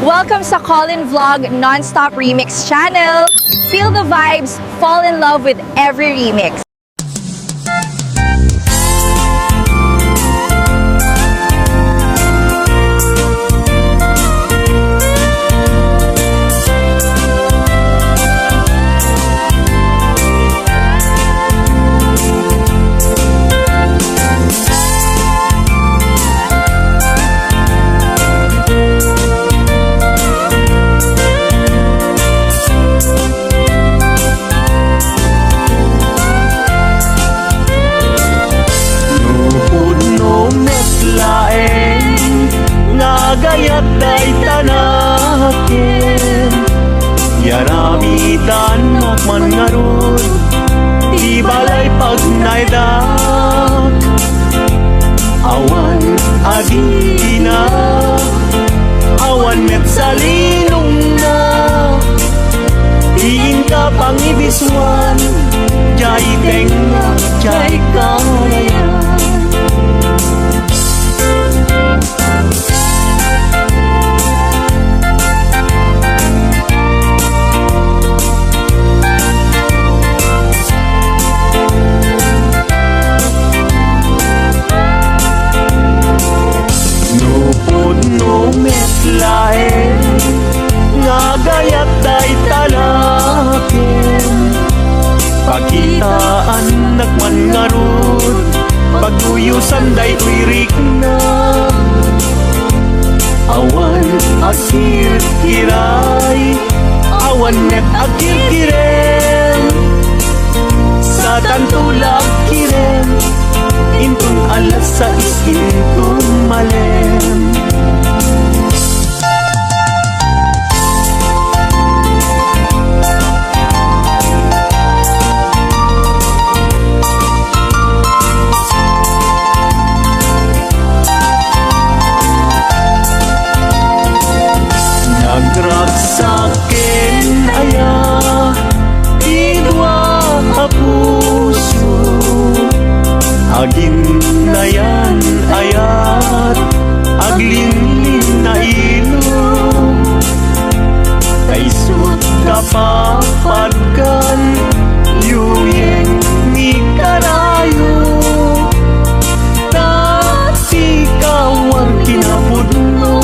Welcome sa Colin Vlog Non-Stop Remix channel. Feel the vibes, fall in love with every remix. Gayat day tanakin Yaramitan akman ngarud Di balay pag naidak Awan adina Awan met salinong na Diin ka pangibiswan Jai tenga, jai kalayan Gayat day talakin Pakitaan nakman ngarud Paguyusan day wirik na Awan akir kiray Awan net akir kirem Sa tantulak kirem Intun alas sa intun malem Nagraksakin aya Idwa puso Agin na yan ayat Aglinlin na ilo Kaisut kapapagkan Yuyeng ni karayo Tati kawang kinapudno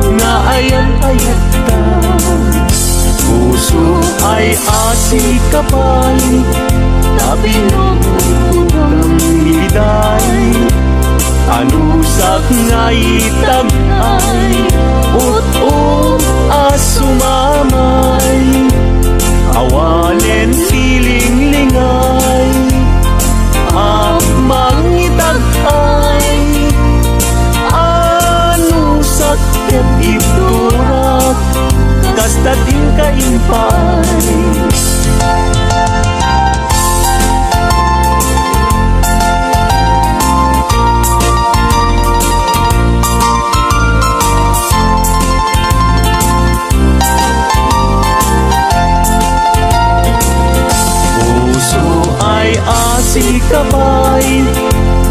Nga ayat-ayat ta Puso ay asi kapay Nabinong hiday Anusak nga itag ay Ut-ut asumamay Awalen tiling-lingay Amang itag ay Anusak ket iturak Kastatin kaimpay si kabay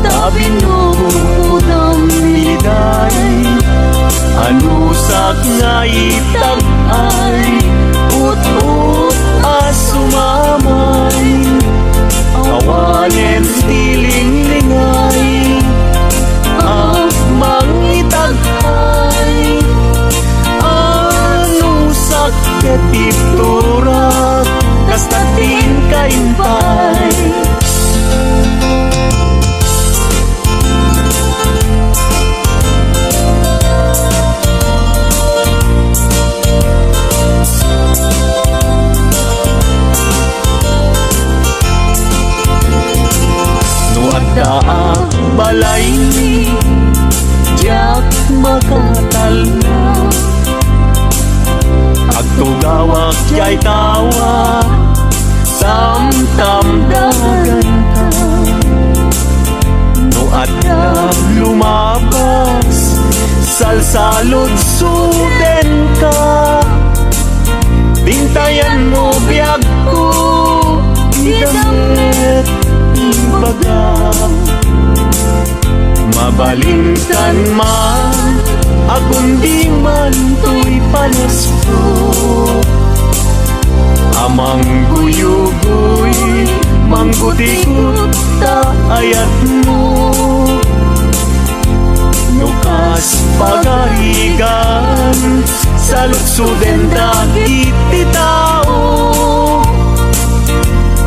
Tabinod ang biday Anusak nga itag ay Ut-ut asumamay Awanen tiling-lingay Amang itag ay Anusak ketiturak Kastatin kaimpay balay ni Jack makatal na Agtugawak jay tawa Tam-tam dagan ta No adda lumabas Salsalod suden ka Bintayan mo biyag ko Idamit imbaga Mabalingkan man Akong di man to'y palesto. Amang guyugoy, manggutikot ta ayat mo. Nukas pagarigan, sa lutsuden dagiti tao.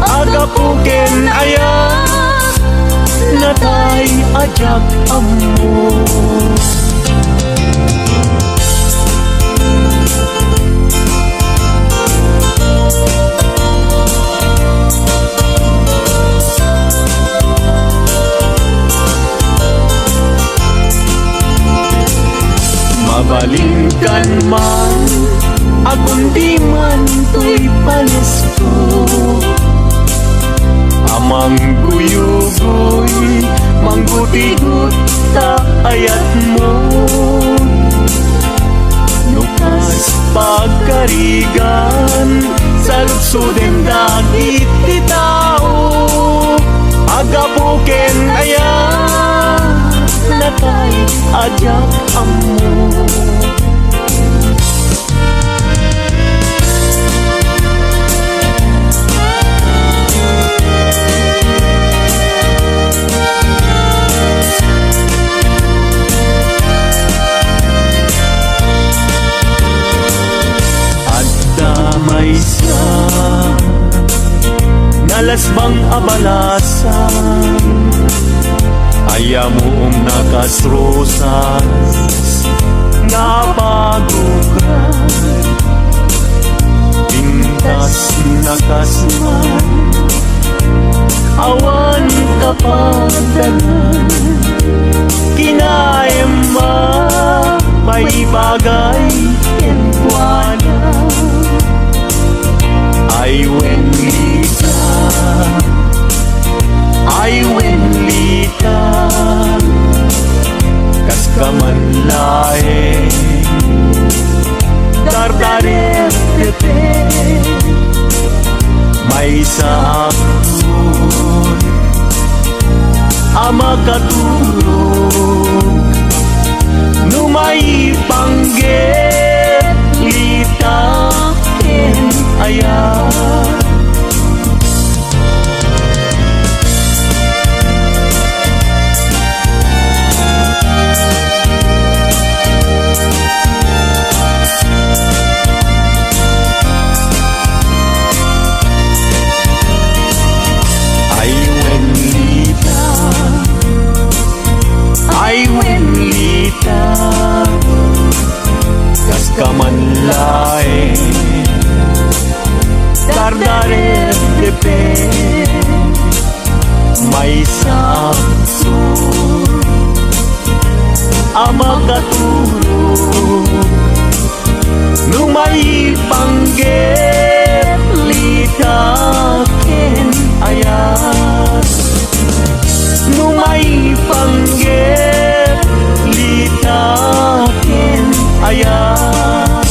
Agapuken ayak, natay ajak amo. Mabalingkan man, akong di man to'y palesto. Amang guyugoy, manggutigot ta ayat mo. Nukas pagkarigan, sa lutsuden dagiti tao. Agapuken ayan, natay ajak amo. May siya nalasbang abalasan, ayamong nakasrosas nga pagukran. Pintas nakasman, awan kapagdanan. Kinaema may bagay kentuana. I win Lita, I win Lita, kas kaman lae, dardaret tepe, may saakon, ama katurog, numay panggit, Lita, ken ayan. Ay Wenlita, ay Wenlita, kas kamanlae, dardaret tepe, may sakso, ama katurog, numay panggit, Lita ken ayas. Numay panggit, Lita ken ayas.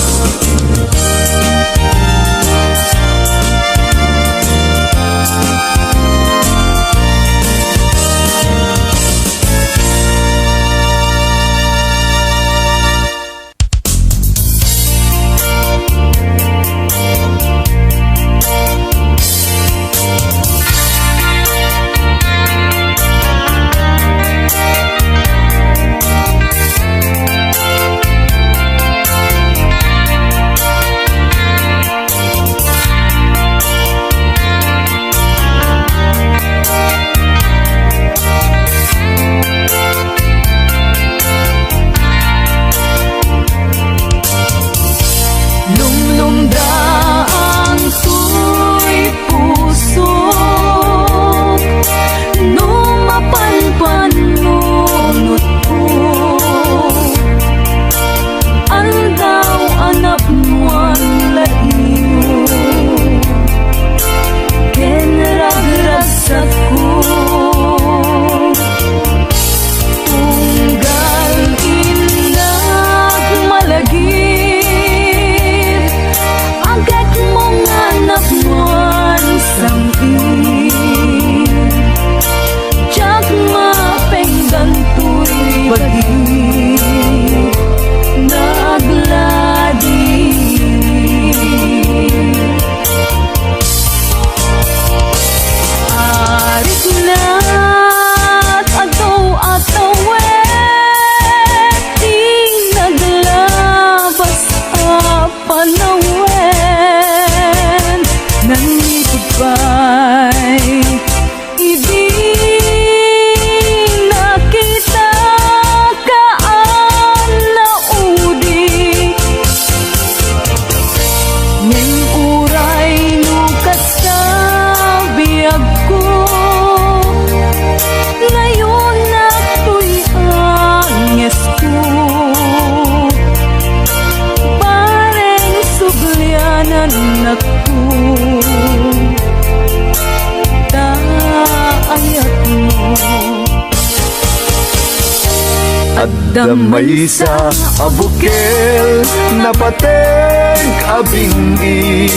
Maysa abukel na pateng abingi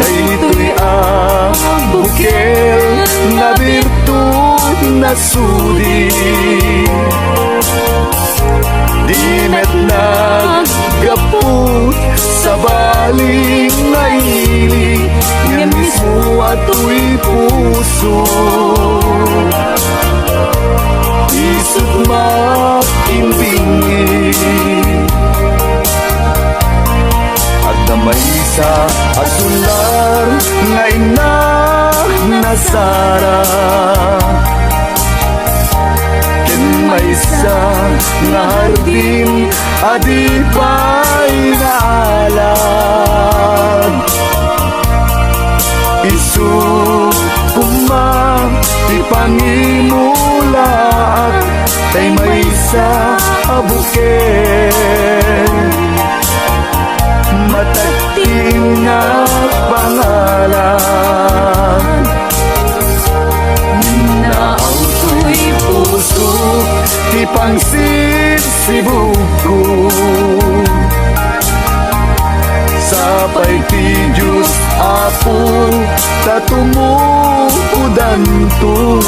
daytoy abukel na birtud na sudi di met naggaput sa baling na ili nga mismo ato'y puso isip makimbingi at damay sa asular nga inak na Sara ken may sa nga hardin adipay na alam isu kumang ipangimulaat kay may sa abuken matating na pangalan minaaw to'y puso ti pangsisibuko sapay ti Diyos Apo tatumukudan to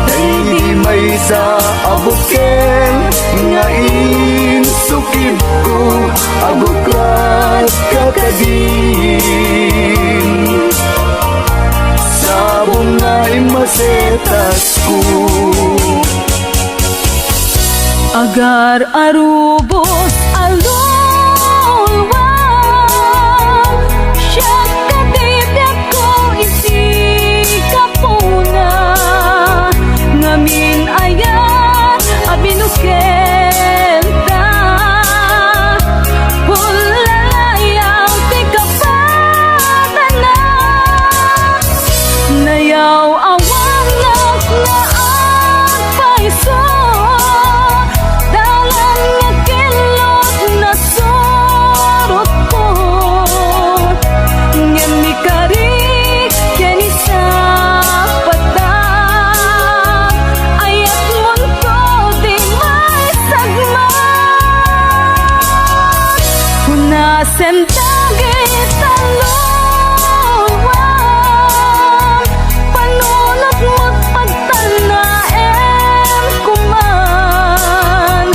di may sa abuken nga insukib ko abuklat kakadin sabong nga imasetas ko agar arubos alulwang siya katibyak ko isi kapuna ngamin ayan abinuken ta pulalayang ti kapatana nayaw awang naklaan paiso dalan nga kilot na sorot ko ngem mi kari ken isa pata ayat munto di may sagma hunasem dagit talawang panunot mo't pagtanaem kuman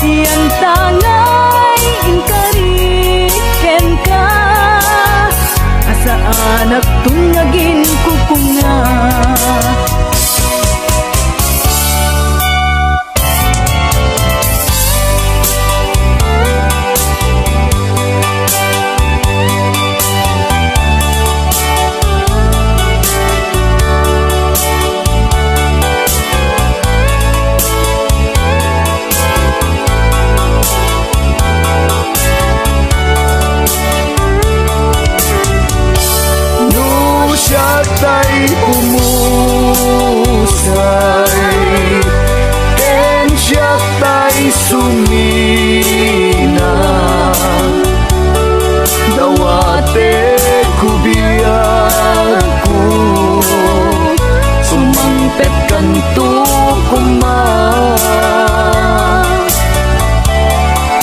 yan tangay inkariken ka asaan at tungagin kukunga no siya tay umusay ken siya tay sumina dawate kubiyak ko sumangpet kanto kumang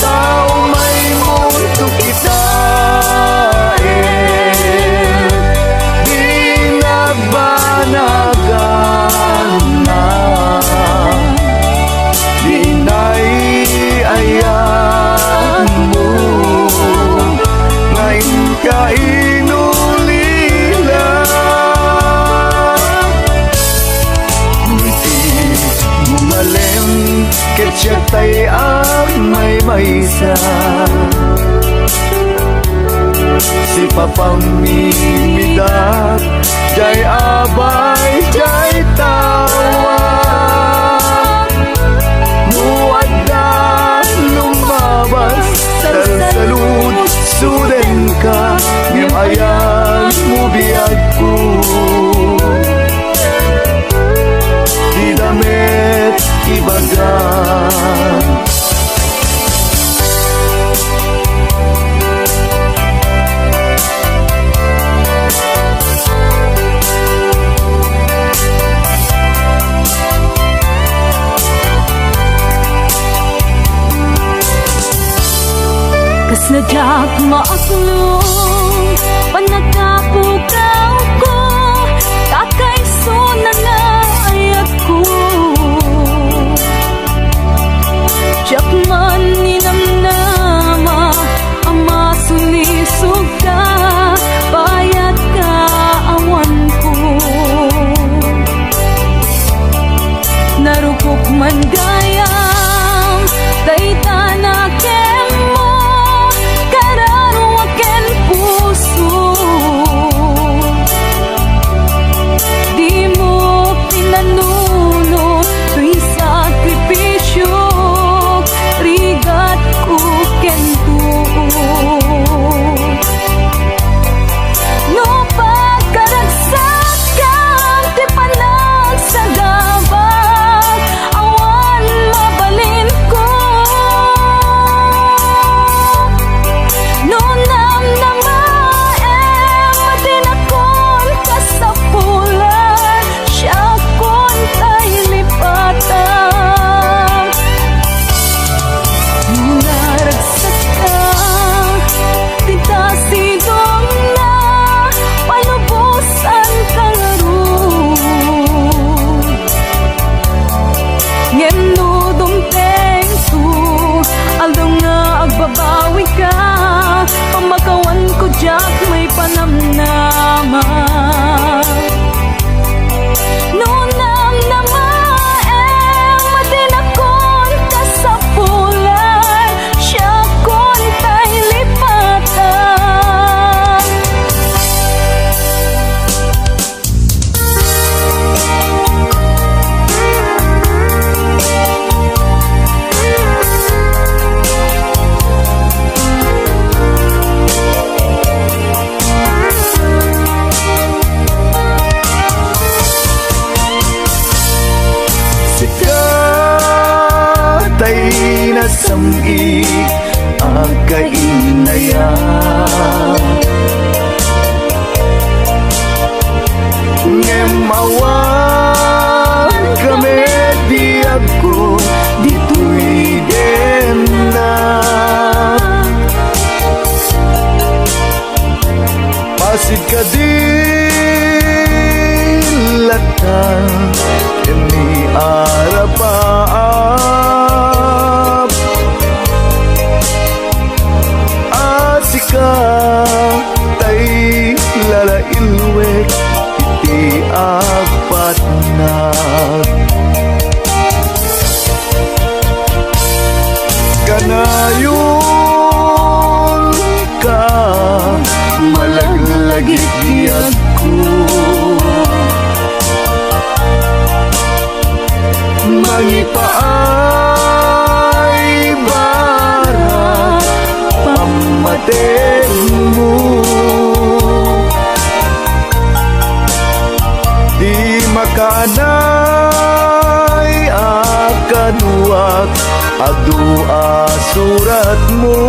tao may mundo kita di nagbanagan na di naiayan mo ngayon ka inulila ngiti mumalem ket siya tay may maysa si papamimidat jay abay jay tawa muaddan lumabas salsalud suden ka ngem ayan mo biyag ko di damet ibagan Kas nadyak maaslong panagkapukaw ko kakaiso na nga ayat ko Tiyak man ninamnama ama sulisog ka bayat ka awan ko narukok man gayam dayta na kemo kararwaken puso di mo pinanuno tuy sakripisyo rigat ko kento no pagkaragsakan ti panagsagabag awan mabalin ko no namnamaem matinakon kasapulan siya kon tay lipatan naragsak ka titasidong na palubusan ka ngayon ngeno dumteng su aldong nga agbabawi ka pamakawan ko jak may panamnama no namnamaem matinakon kasapulan siya kon tay lipatan Sikat ay nasamgi ang kainaya ngemawan kami di ako dito'y dem na pasid ka dilatan ini arapaap asika tay lalailwek iti apat na kanayon ka malaglagit diag ko mangipaay barat pamaten mo di makanay akaduak adua surat mo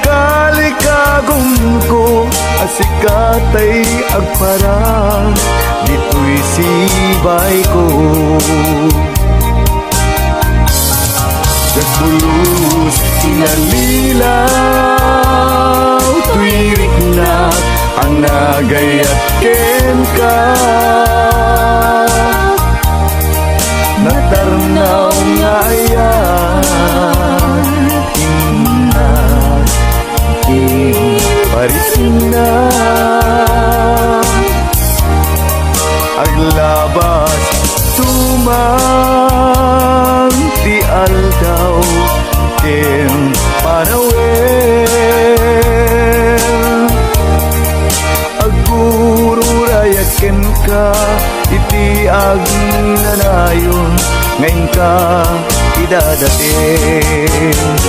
kalikagom ko asikatay agparang dito'y sibay ko Nagbulos sinalilaw tuwirik na ang nagayat ken ka natarnaw nga ayan inat paris na aglabas tumang ti aldaw ken panawen agururayaken ka iti agnanayon ngayon ka idadating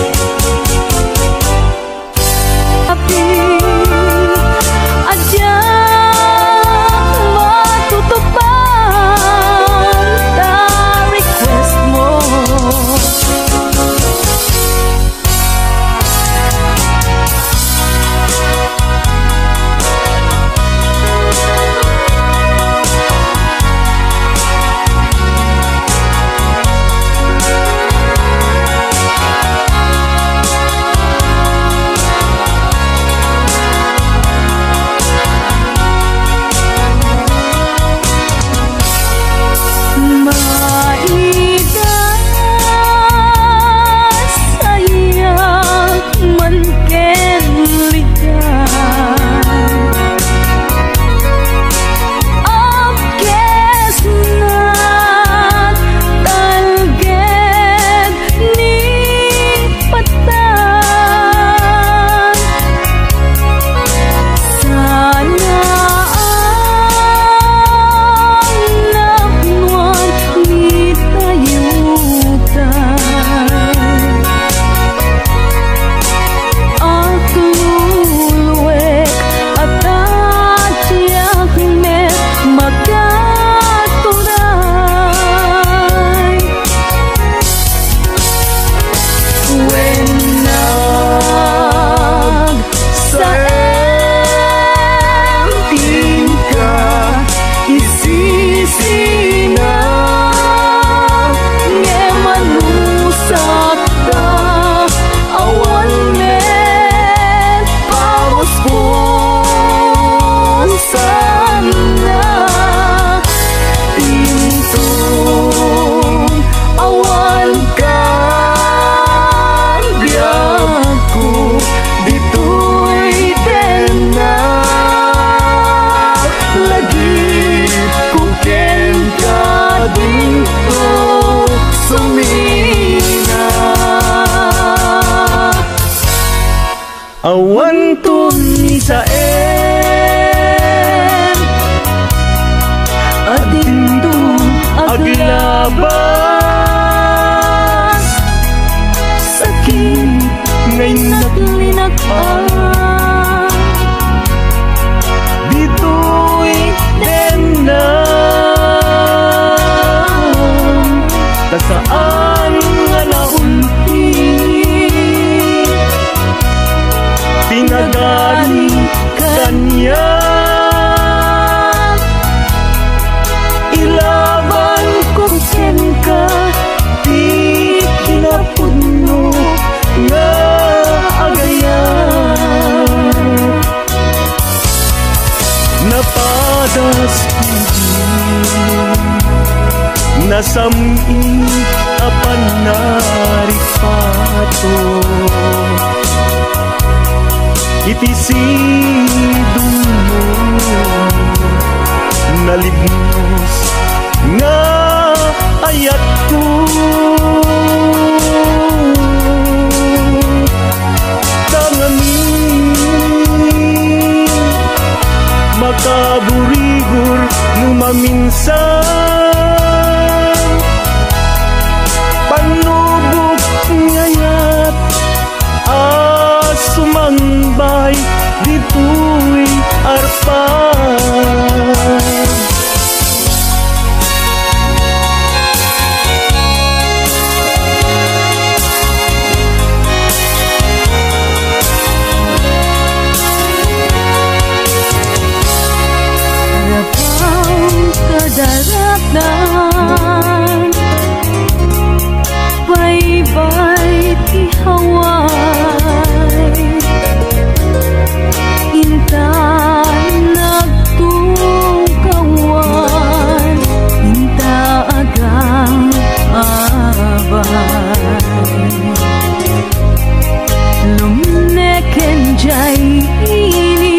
pinto sumina. Awan tun sa Adindo aglabas sakit ngay naglinag-an. dito'y dena ta saan nga naulti pinagani kanya ilaban ko ken ka di kinapuno nga agayan napadas nasami apan naripato itisidong mo nalibnos nga ayat ko tangamin makaburigor numaminsan panubok ngayat sumangbay dito'y arpan. Rapang kadaratan baybay ti haway intan nagtukawan inta agang abay lumneken jay ini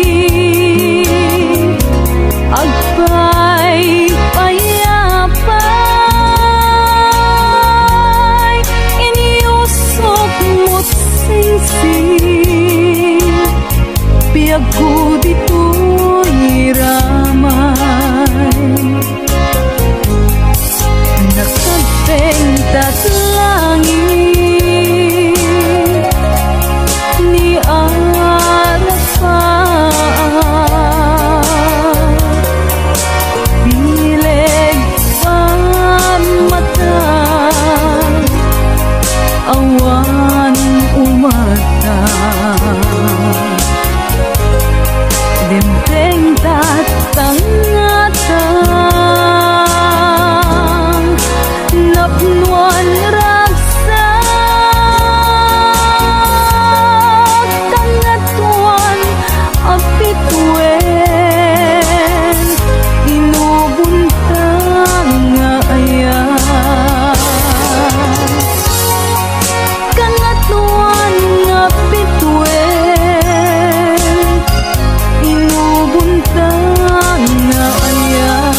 agpay payapay iniusok mo't singsing piyag ko dito'y ramay nakagpentat langit ni Arafat bileg pamata awan umata denteng tatangatan napnuan ragsak tangatuan apituen inubuntang nga ayan kangatuan nga pituen inubuntang nga ayan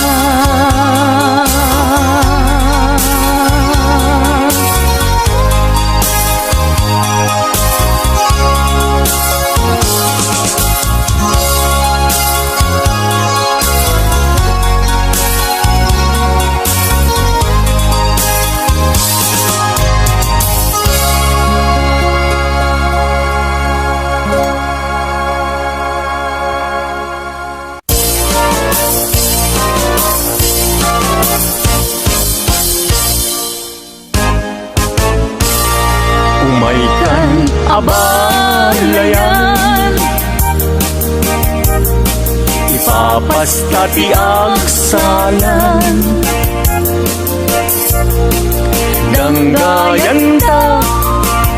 Umaikan abalayan ipapastati agsalan danggayan ta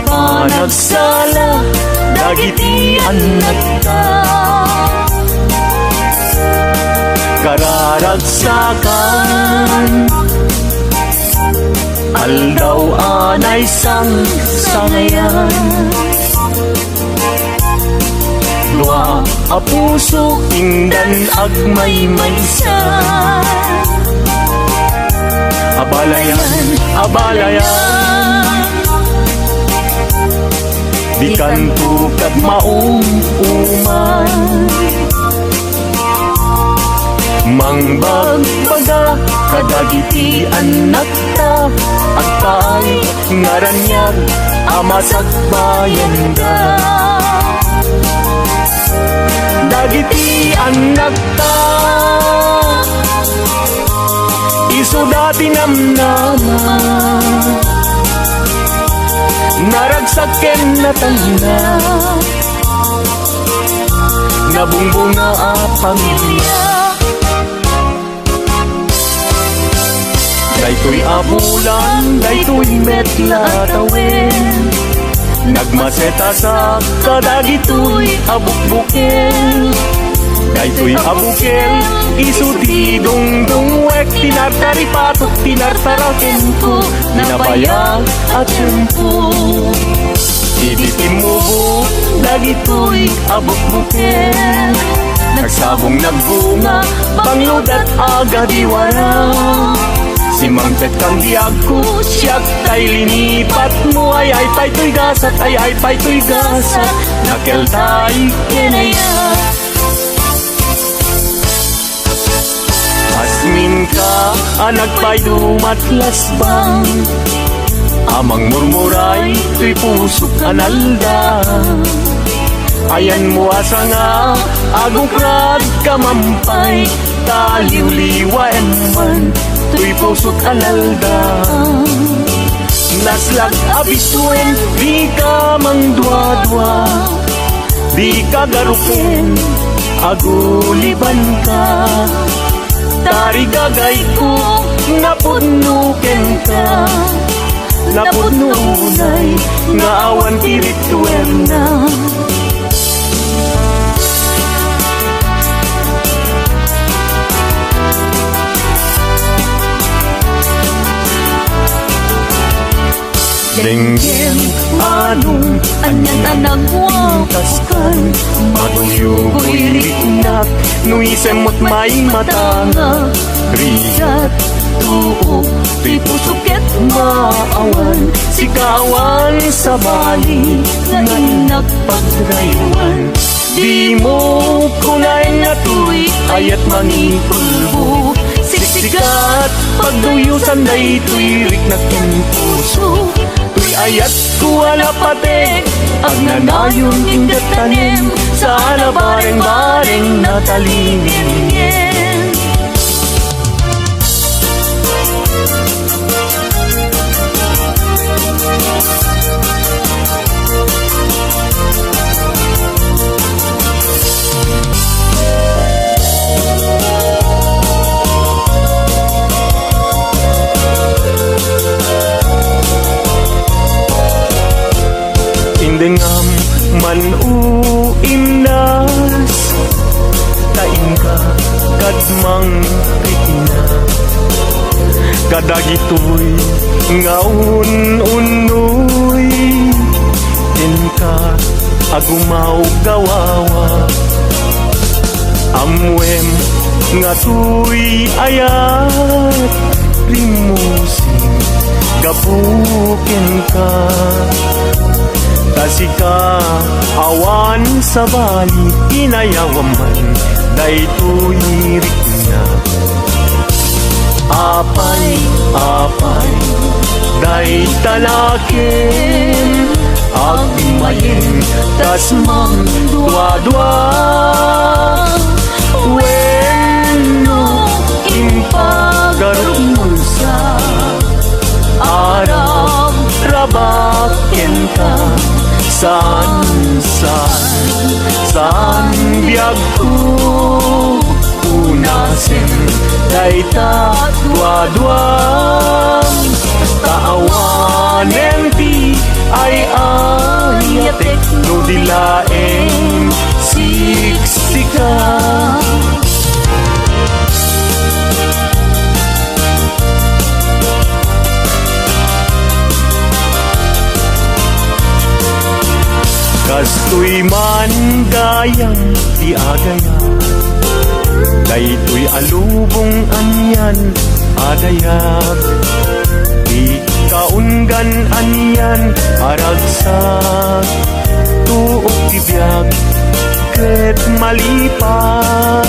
panagsala dagiti anak ta kararagsakan aldaw anay sangayan dua a puso ingdan agmay maysa abalayan, abalayan. Di kanto kag maong uman, mangbagbaga kadagiti anak ta, agpay ngaranyag amasag bayan da. Dagiti anak ta isu dati namnama, naragsaken na tanda, nabungbunga a pamilya. Daytoy abulan, daytoy metla tawin, nagmaseta sa kadagitoy abukbukel. Daytoy abukel, isuti dungdungwek, tinartari patok, tinartaraken ko, nabayag at tiyempo. Ibitim mo bu, dagitoy abukbukel, nagsabong nagbunga, pangludat aga diwara. Si Mangpet kang diag ko, siyak kay linipat mo, ay pa'y gasat, ay pa'y gasat, nakeltay kinaya. Asmin ka, anak pa'y dumatlas bang, amang murmuray, tuy pusok analda. Ayan mo asa nga, agukrad kamampay, taliw-liwa eman, tuy pusok analda. Naslag abisuen, di ka mangdwa-dwa, di ka garupen, aguliban ka. Tarigagay ko, napudnuken ka, napudnunay, nga awan pirituer na. Denggem anong anyan anagwakas matuyugoy riknak nuisemot may matanga riyat tuog tuy pusuket maawan sikawan sa bali ngayon nagpagraywan di mo kunay nga tuy ayat mangipulbo siksikat pagduyusan day tuy riknak yung puso tuy ayat kuwala patek ang nanayon ingat tanim sana bareng-bareng natalingin. Indengam manuimnas tain ka kadmang rikina kadagitoy ngaun-unoy din ka agumaw gawawa amwem nga tuy ayat rimusin gapuken ka tasika awan sa bali inayawaman daytoy rikna apay day talaken agmayen tas mangdwa-dwa wenno impagarum sa arab rabaken ka saan biag ko unasin day tatwa-dwang taawanen ti ay ayatek no dilaeng siksika. Kastoy man gayang ti agaya daytoy alubong anyan adayag hanggan anian aragsak tuok tibiyag ket malipat.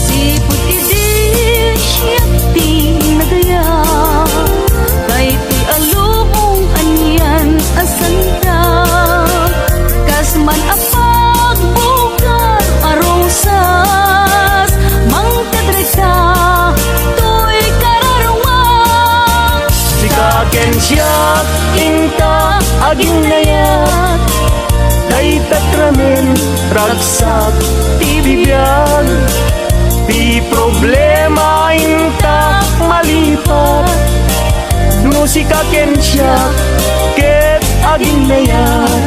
Sipot idi siyak ti nagaya, kay ti alubong anyan asanta. Kasman apag bugar arosas, mangkadresa to'y kararungan. Sikaken siyak inta aging nayat, day tatramen ragsak tibiyag. Di problema inta malipat, no sikaken siyak ket aging nayat.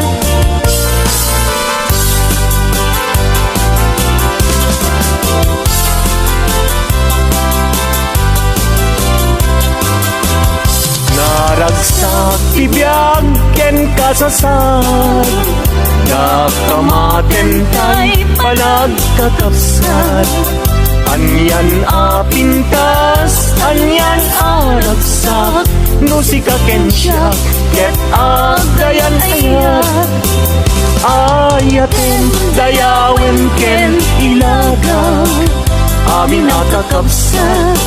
Naragsak tibiyag ken kasasad, nakamaten tay palagkakapsat. Anyan apintas, anyan aragsak, no sikaken siya ket agayan ayat. Ayaten dayawen ken ilaga, amin nakakapsat,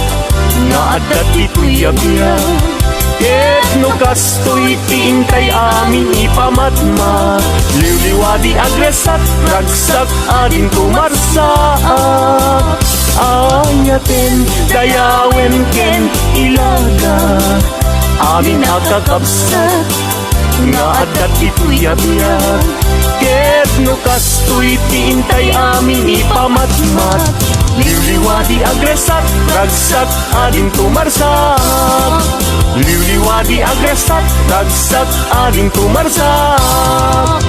nga adat ito'y abiyag. Ket no kastoy tiintay amin ipamatma, liwliwadi agresat ragsak adin tumarsaak. Ayaten dayawen ken ilaga, amin nakakapsat, nga adat ito'y abiyag. Ket no kastoy tiintay amin ipamatmat, liwliwadi agresat ragsak adin tumarsak. Liwliwadi agresat ragsak adin tumarsak.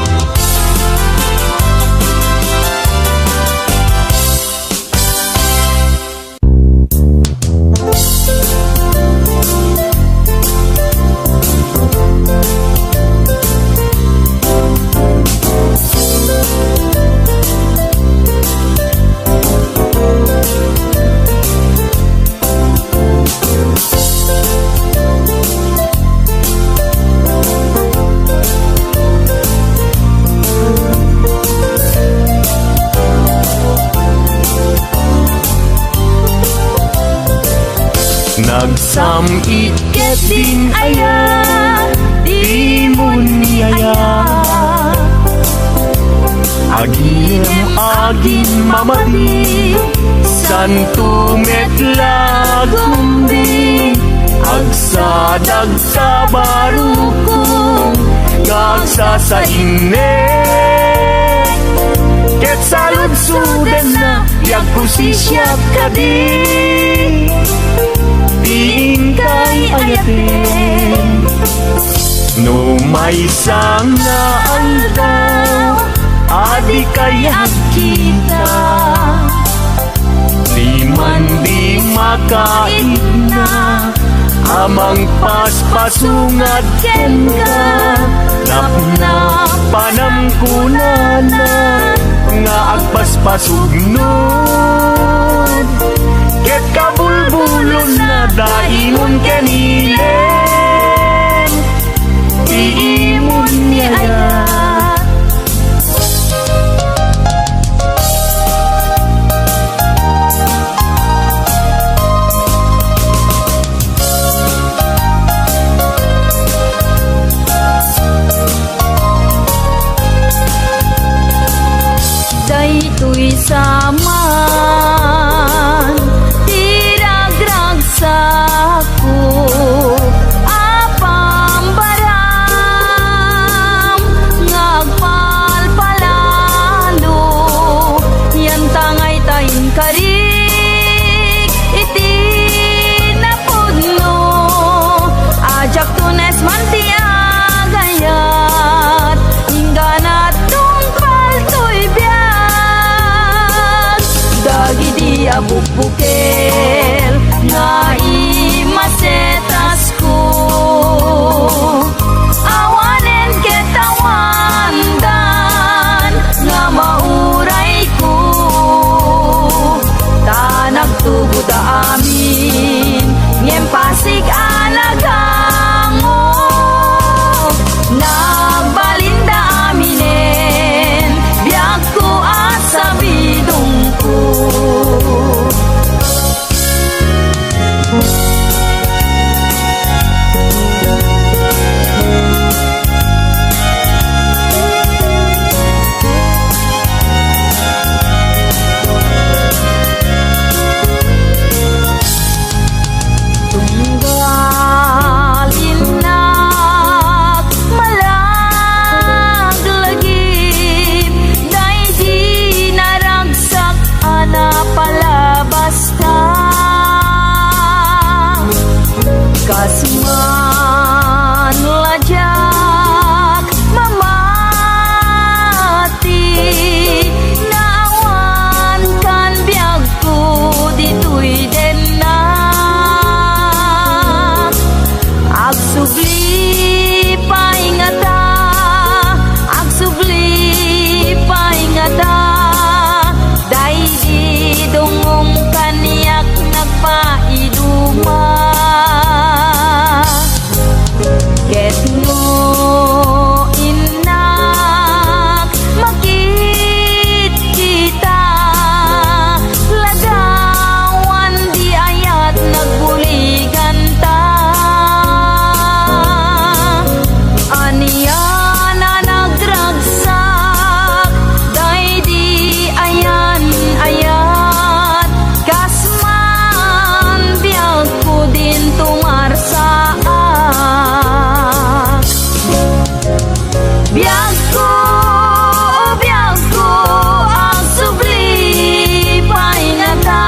Nagsamit ket din aya, di mo niyaya. Agim mamati, santo metlagumdi. Agsadag sa barukong, ngagsa sa inek. Ket saludsuden na, yagkusisya kadi. Diin kay ayaten, no may nga aldaw, adi kaya kita. Di man di makaigna, amang paspasungad ken ka. Napna panamkunana, nga agpaspasugnod. Ket kabulbulon na daingon kanilen, iimon niya. Daytoy saman tiragrag sako, Kasman lajak mamati, naawan kan biagku dito'y denna. Agsubli paingata, agsubli paingata, dahil di dungong kaniyak nagpaiduma. Ket mo inak makit kita, lagawan di ayat nagbuligan ta. Aniya na nagragsak, day di ayan ayat, kasman biyag ko din tumarsaak. Biyag ko, ang subli paingata,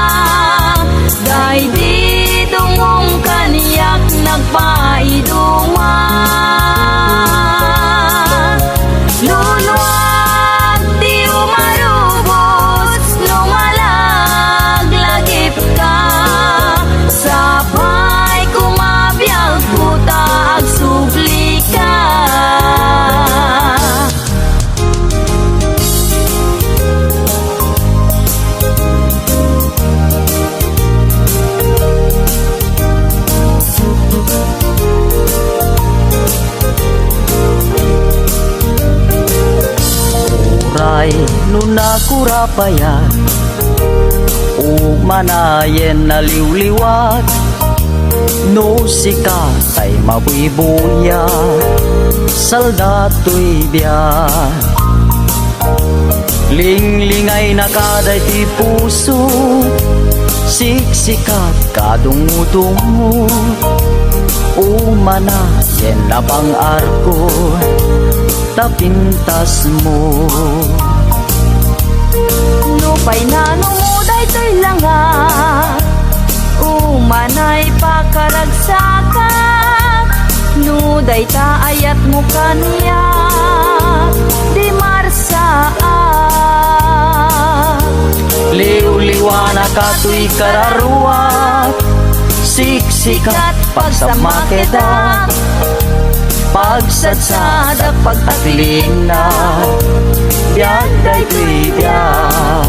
day di dungong kaniyak nagpaiduma. Luluwag di umarubos, lumalagлагip ka, sapay kumabiyag ko ta agsubli ka. Uray nuna kurapaya, umanayen na liwliwat, no sika tay mabuibuya, saldato'y biyan. Linglingay na kaday ti puso, siksikat kadungo-dungo, umanayen na pang arko, tapintas mo. Nupay na numuday to'y langa, umanay pakaragsakan, nuday ta ayat mo kaniya, di marsaak. Liw-liwana ka to'y kararuat, siksikat pagsamakeda, pagsadsada pagtakling na, biyag day to'y biyag.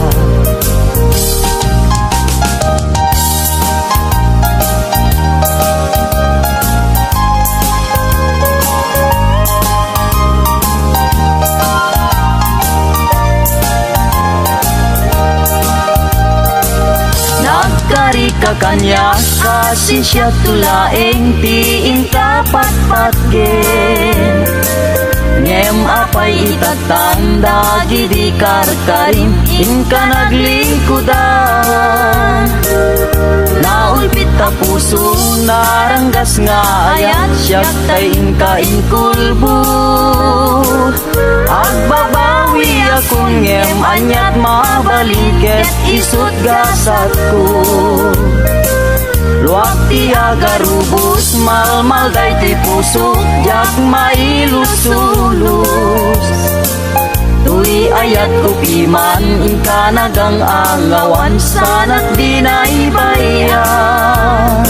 Nagkari ka kanya kasi siya tulaeng tiin kapatpatgen, ngem apay itatanda gidi karkarim inka naglingkudan. Naulpit ta puso naranggas nga ayat siyak tay inka inkulbo, agbabawi akong ngem anyat mabaliket isut gasat ko. Luwag ti agarubos, malmal day ti puso, jak mailus-ulus. Tuy ayat ko piman, inka nagang angawan, sanat di naibayan.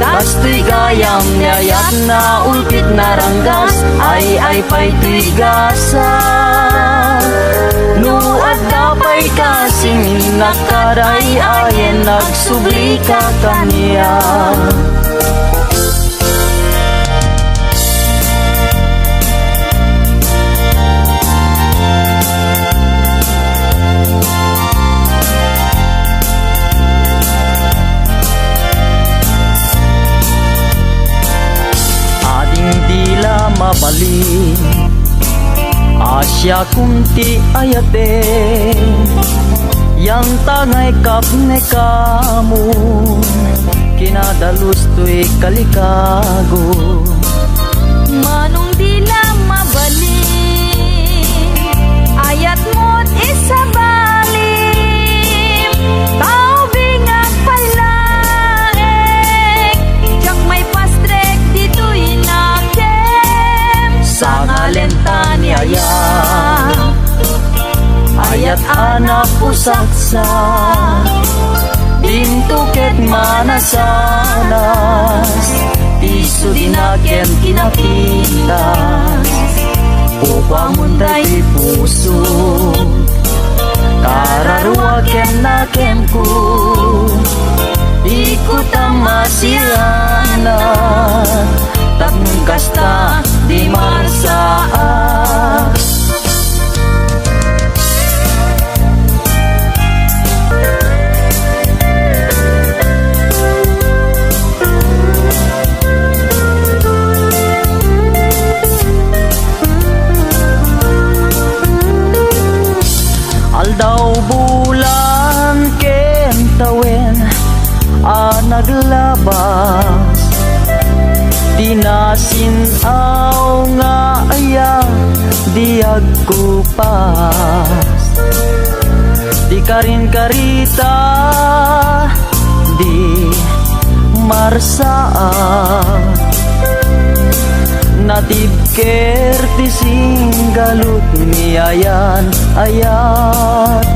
Kastoy gayam nyayat na ulpit naranggas, ay pa'y tuy gasa. Nuad dapay kasing nakaray ayen nagsubli ka kaniya. Ading dila mabalin, asya kunti ayate, yang tangay kapne kamu, kinadalus to'y kalikago. Manong dila mabalin, ayat mo't isabalim, tao bingag palaek, jak may pas napusaksa Dintuket manasanas Tiso dinaken kinapitas Upang munday puso Kararuaken na kenku Ikut ang masiranan Tagkasta di marsaa Aldaw bulan kentawen naglabas Tinasinaw nga aya diag kupas Di karin karita di marsaa Natib kerti singgalut niayan ayat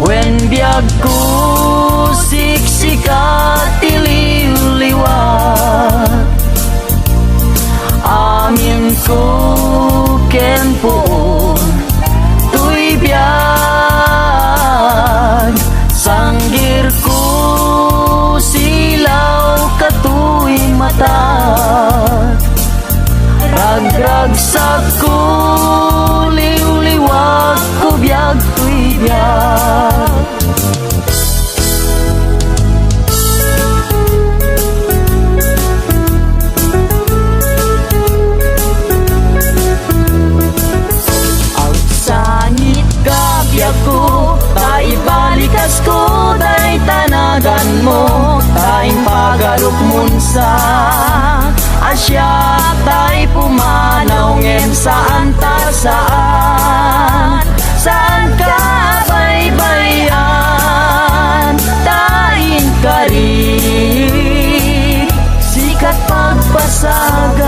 When biag ku siksikat tiliwliwat Amin ku ken puun tuy biag Sanggir ku silaw katuy mata Ragragsak ku liwliwag ku biag tuy biag Taibalikas ko, day tanagan mo Taing pagarok munsa Asya, tay pumanaw ngem saan ta saan Saan ka baybayan Taing karig Sikat pagpasagat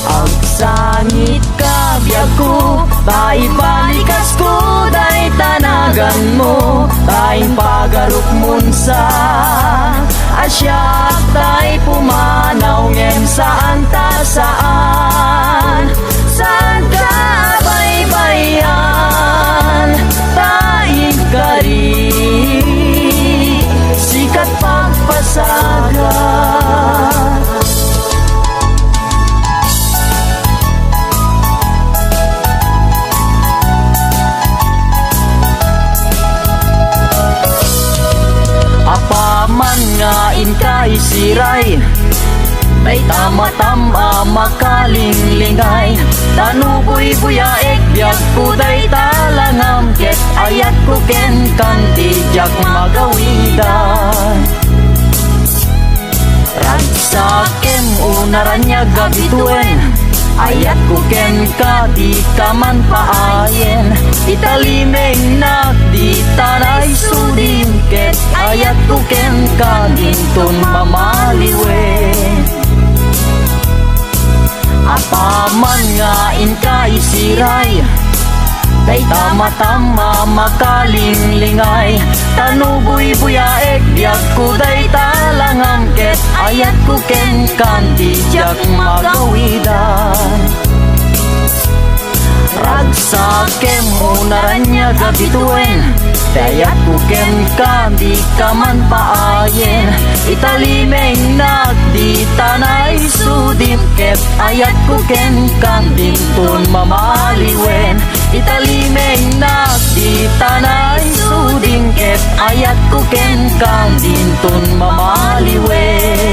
Ang sangit ka biyago Taibalikas ko, day tanagan mo Taing pagarok munsa Asyak tay pumanaw ngem saan ta saan Saan ka baybayan Taing karig Sikat pagpasagat Apaman nga inkay siray May tama-tama makalinglingay Tanuboy buyaek biag kuday talangam Ket ayat ko ken kanti jak magawidan Ragsakem unaranya gabituen Ayat ko ken ka di kaman paayen Italimeng nak di tanay sudin Ket ayat ko ken ka dinton mamaliwe Apaman nga inkay siray Day tama-tama makalinglingay Tanuboy buyaek biag kuday talangam Ket ayat ko ken kanti jak magawidan Ragsakem unaranya gabituen Dayat ko ken kanti kaman paayen Italimeng nak di tanay sudim Ket ayat ko ken kanti tun mamaliwen Italimeng nak di tanay sudim Ket ayat ko ken kanti tun mamaliwen